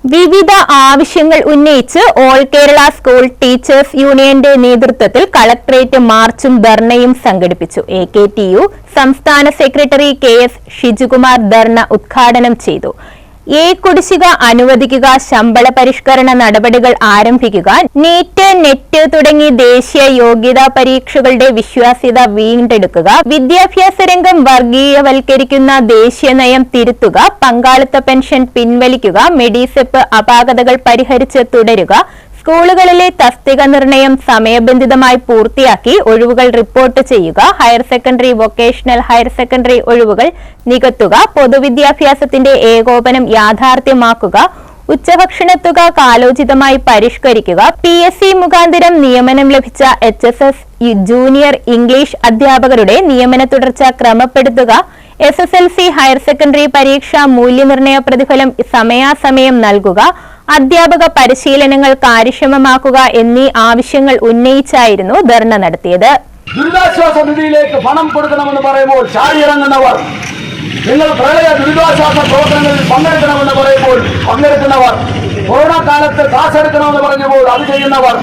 വിവിധ ആവശ്യങ്ങൾ ഉന്നയിച്ച് ഓൾ കേരള സ്കൂൾ ടീച്ചേഴ്സ് യൂണിയന്റെ നേതൃത്വത്തിൽ കളക്ടറേറ്റ് മാർച്ചും ധർണയും സംഘടിപ്പിച്ചു. AKTU സംസ്ഥാന സെക്രട്ടറി KS ഷിജുകുമാർ ധർണ ഉദ്ഘാടനം ചെയ്തു. കുടിശ്ശിക അനുവദിക്കുക, ശമ്പള പരിഷ്കരണ നടപടികൾ ആരംഭിക്കുക, നീറ്റ്, നെറ്റ് തുടങ്ങി ദേശീയ യോഗ്യതാ പരീക്ഷകളുടെ വിശ്വാസ്യത വീണ്ടെടുക്കുക, വിദ്യാഭ്യാസ രംഗം വർഗീയവൽക്കരിക്കുന്ന ദേശീയ നയം തിരുത്തുക, പങ്കാളിത്ത പെൻഷൻ പിൻവലിക്കുക, മെഡിസെപ്പ് അപാകതകൾ പരിഹരിച്ച് തുടരുക, സ്കൂളുകളിലെ തസ്തിക നിർണയം സമയബന്ധിതമായി പൂർത്തിയാക്കി ഒഴിവുകൾ റിപ്പോർട്ട് ചെയ്യുക, higher secondary, vocational higher secondary ഒഴിവുകൾ നികത്തുക, പൊതുവിദ്യാഭ്യാസത്തിന്റെ ഏകോപനം യാഥാർത്ഥ്യമാക്കുക, ഉച്ചഭക്ഷണത്തുക കാലോചിതമായി പരിഷ്കരിക്കുക, PSC മുഖാന്തരം നിയമനം ലഭിച്ച HSS ജൂനിയർ ഇംഗ്ലീഷ് അധ്യാപകരുടെ നിയമന തുടർച്ച ക്രമപ്പെടുത്തുക, SSLC ഹയർ സെക്കൻഡറി പരീക്ഷാ മൂല്യനിർണയ പ്രതിഫലം സമയാസമയം നൽകുക, അധ്യാപക പരിശീലനങ്ങൾ കാര്യക്ഷമമാക്കുക എന്നീ ആവശ്യങ്ങൾ ഉന്നയിച്ചായിരുന്നു ധർണ നടത്തിയത്. ദുരിതാശ്വാസ നിധിയിലേക്ക് പണം കൊടുക്കണമെന്ന് പറയുമ്പോൾ ചാടിയിറങ്ങുന്നവർ, നിങ്ങൾ പ്രളയ ദുരിതാശ്വാസ പ്രവർത്തനങ്ങളിൽ പങ്കെടുക്കണമെന്ന് പറയുമ്പോൾ പങ്കെടുക്കുന്നവർ, കൊറോണ കാലത്ത് കാശെടുക്കണമെന്ന് പറഞ്ഞപ്പോൾ അത് ചെയ്യുന്നവർ,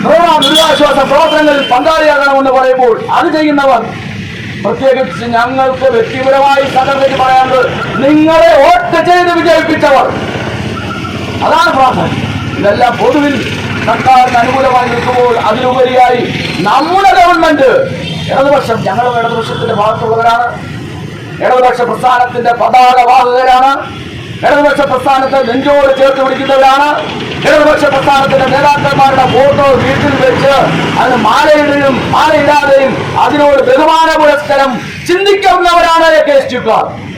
കൊറോണ ദുരിതാശ്വാസ പ്രവർത്തനങ്ങളിൽ പങ്കാളിയാകണമെന്ന് പറയുമ്പോൾ അത് ചെയ്യുന്നവർ, പ്രത്യേകിച്ച് ഞങ്ങൾക്ക് വ്യക്തിപരമായി സംഘടനയ്ക്ക് പറയാനുള്ളത് നിങ്ങളെ വോട്ട് ചെയ്ത് വിജയിപ്പിച്ചവർ, അതാണ് പ്രാർത്ഥന. ഇതെല്ലാം പൊതുവിൽ സർക്കാരിന് അനുകൂലമായി നിൽക്കുമ്പോൾ അതിലുപരിയായി നമ്മുടെ ഗവൺമെന്റ് ഇടതുപക്ഷം, ഞങ്ങളും ഇടതുപക്ഷത്തിന്റെ ഭാഗത്തുള്ളവരാണ്, ഇടതുപക്ഷ പ്രസ്ഥാനത്തിന്റെ പതാകവാഹകരാണ്, ഇടതുപക്ഷ പ്രസ്ഥാനത്തെ നെഞ്ചോട് ചേർത്ത് പിടിക്കുന്നവരാണ്, ഇടതുപക്ഷ പ്രസ്ഥാനത്തിന്റെ നേതാക്കന്മാരുടെ ഫോട്ടോ വീട്ടിൽ വെച്ച് അതിന് മാലയിടാതെയും അതിനോട് ബഹുമാന പുരസ്കാരം ചിന്തിക്കുന്നവരാണ് AKTU.